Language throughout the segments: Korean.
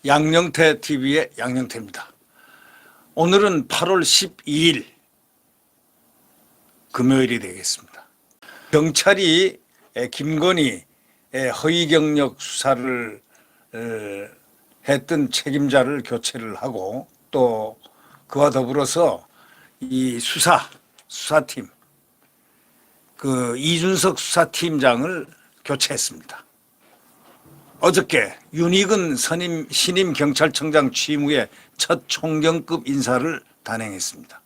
양영태 TV의 양영태입니다. 오늘은 8월 12일 금요일이 되겠습니다. 경찰이 김건희 허위 경력 수사를 했던 책임자를 교체를 하고 또 그와 더불어서 이 수사팀 그 이준석 수사팀장을 교체했습니다. 어저께 윤익은 신임 경찰청장 취임 후에 첫 총경급 인사를 단행했습니다.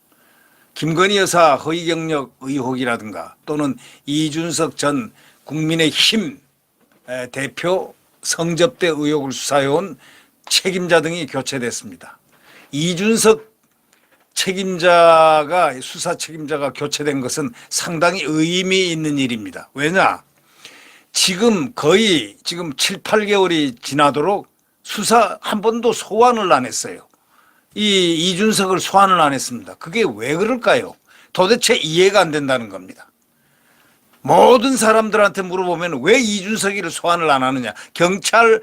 김건희 여사 허위 경력 의혹이라든가 또는 이준석 전 국민의힘 대표 성접대 의혹을 수사해온 책임자 등이 교체됐습니다. 이준석 책임자가 수사 책임자가 교체된 것은 상당히 의미 있는 일입니다. 왜냐? 지금 7, 8개월이 지나도록 수사 한 번도 소환을 안 했어요. 이 이준석을 소환을 안 했습니다. 그게 왜 그럴까요? 도대체 이해가 안 된다는 겁니다. 모든 사람들한테 물어보면 왜 이준석이를 소환을 안 하느냐? 경찰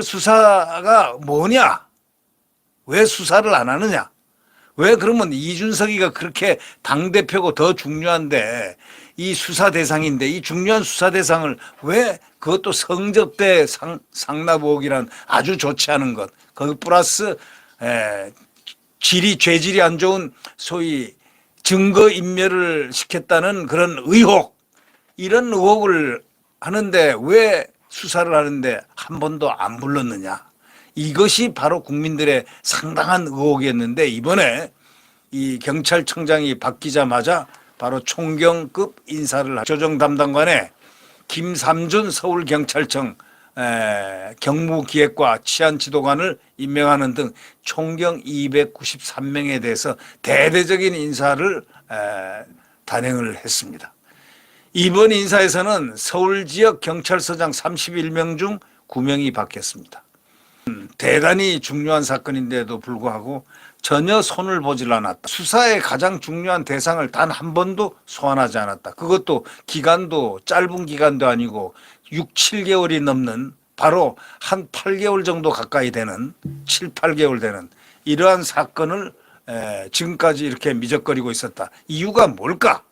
수사가 뭐냐? 왜 수사를 안 하느냐? 왜 그러면 이준석이가 그렇게 당대표고 더 중요한데 이 수사 대상인데 이 중요한 수사 대상을 왜 그것도 성접대 상납의혹이란 아주 좋지 않은 것 거기 플러스 죄질이 안 좋은 소위 증거인멸을 시켰다는 그런 의혹 이런 의혹을 하는데 왜 수사를 하는데 한 번도 안 불렀느냐. 이것이 바로 국민들의 상당한 의혹이었는데 이번에 이 경찰청장이 바뀌자마자 바로 총경급 인사를 조정 담당관에 김삼준 서울경찰청 경무기획과 치안지도관을 임명하는 등 총경 293명에 대해서 대대적인 인사를 단행을 했습니다. 이번 인사에서는 서울지역 경찰서장 31명 중 9명이 바뀌었습니다. 대단히 중요한 사건인데도 불구하고 전혀 손을 보질 않았다. 수사의 가장 중요한 대상을 단 한 번도 소환하지 않았다. 그것도 기간도 짧은 기간도 아니고 6, 7개월이 넘는 바로 한 8개월 정도 가까이 되는 7, 8개월 되는 이러한 사건을 지금까지 이렇게 미적거리고 있었다. 이유가 뭘까?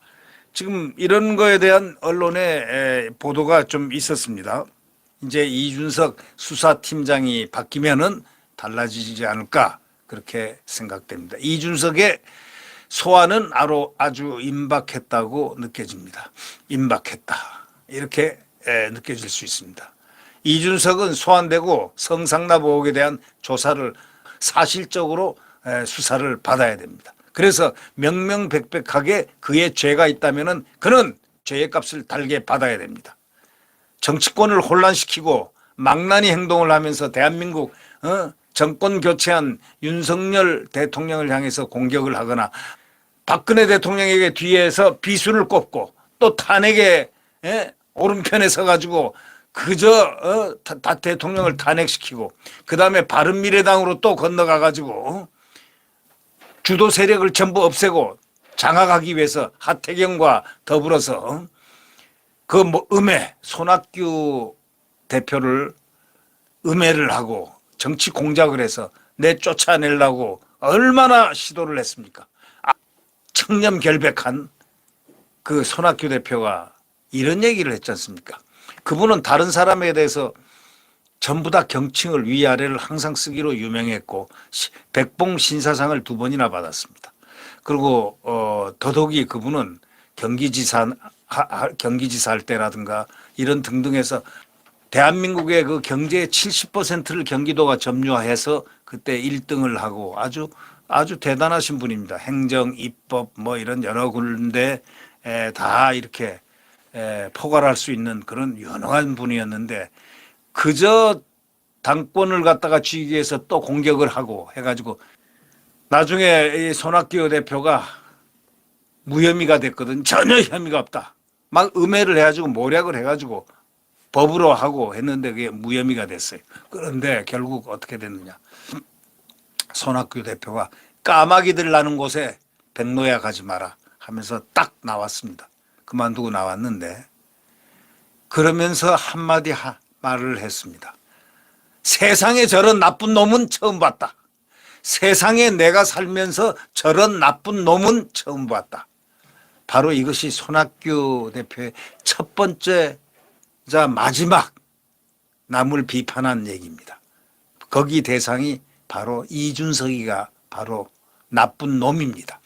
지금 이런 거에 대한 언론의 보도가 좀 있었습니다. 이제 이준석 수사팀장이 바뀌면은 달라지지 않을까 그렇게 생각됩니다. 이준석의 소환은 아주 임박했다고 느껴집니다. 임박했다 이렇게 느껴질 수 있습니다. 이준석은 소환되고 성상납 의혹에 대한 조사를 사실적으로 수사를 받아야 됩니다. 그래서 명명백백하게 그의 죄가 있다면은 그는 죄의 값을 달게 받아야 됩니다. 정치권을 혼란시키고 망나니 행동을 하면서 대한민국 정권 교체한 윤석열 대통령을 향해서 공격을 하거나 박근혜 대통령에게 뒤에서 비수를 꼽고 또 탄핵에 오른편에 서가지고 그저 대통령을 탄핵시키고 그 다음에 바른미래당으로 또 건너가가지고 주도 세력을 전부 없애고 장악하기 위해서 하태경과 더불어서 손학규 대표를 음해를 하고 정치 공작을 해서 내쫓아내려고 얼마나 시도를 했습니까? 청렴결백한 그 손학규 대표가 이런 얘기를 했지 않습니까? 그분은 다른 사람에 대해서 전부 다 경칭을 위아래를 항상 쓰기로 유명했고 백봉 신사상을 2번이나 받았습니다. 그리고 더더욱이 그분은 경기지사 할 때라든가 이런 등등해서 대한민국의 그 경제의 70%를 경기도가 점유해서 그때 1등을 하고 아주 대단하신 분입니다. 행정, 입법 뭐 이런 여러 군데 다 이렇게 포괄할 수 있는 그런 유능한 분이었는데 그저 당권을 갖다가 쥐기 위해서 또 공격을 하고 해가지고 나중에 이 손학규 대표가 무혐의가 됐거든. 전혀 혐의가 없다. 막 음해를 해가지고 모략을 해가지고 법으로 하고 했는데 그게 무혐의가 됐어요. 그런데 결국 어떻게 됐느냐. 손학규 대표가 까마귀들 나는 곳에 백노야 가지 마라 하면서 딱 나왔습니다. 그만두고 나왔는데 그러면서 한마디 말을 했습니다. 세상에 저런 나쁜 놈은 처음 봤다. 세상에 내가 살면서 저런 나쁜 놈은 처음 봤다. 바로 이것이 손학규 대표의 첫 번째자 마지막 남을 비판한 얘기입니다. 거기 대상이 바로 이준석이가 바로 나쁜 놈입니다.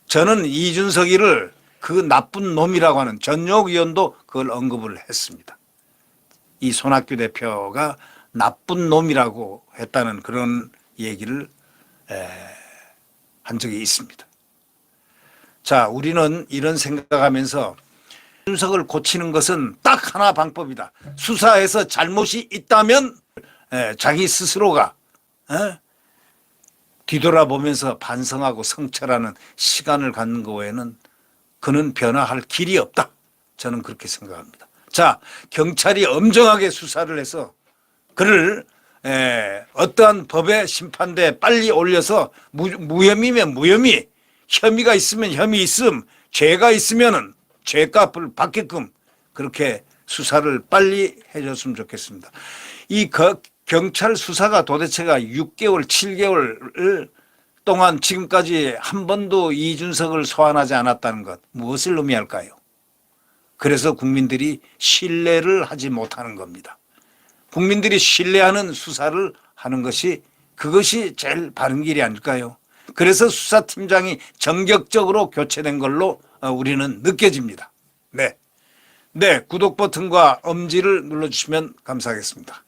저는 이준석이를 그 나쁜 놈이라고 하는 전역 의원도 그걸 언급을 했습니다. 이 손학규 대표가 나쁜 놈이라고 했다는 그런 얘기를 한 적이 있습니다. 자, 우리는 이런 생각하면서 이준석을 고치는 것은 딱 하나 방법이다. 수사에서 잘못이 있다면 자기 스스로가 뒤돌아보면서 반성하고 성찰하는 시간을 갖는 거 외에는 그는 변화할 길이 없다. 저는 그렇게 생각합니다. 자, 경찰이 엄정하게 수사를 해서 그를 어떠한 법의 심판대에 빨리 올려서 무혐의면 무혐의, 혐의가 있으면 혐의 있음, 죄가 있으면은 죄값을 받게끔 그렇게 수사를 빨리 해줬으면 좋겠습니다. 이 경찰 수사가 도대체가 6개월, 7개월 동안 지금까지 한 번도 이준석을 소환하지 않았다는 것, 무엇을 의미할까요? 그래서 국민들이 신뢰를 하지 못하는 겁니다. 국민들이 신뢰하는 수사를 하는 것이 그것이 제일 바른 길이 아닐까요? 그래서 수사팀장이 전격적으로 교체된 걸로 우리는 느껴집니다. 네, 구독 버튼과 엄지를 눌러주시면 감사하겠습니다.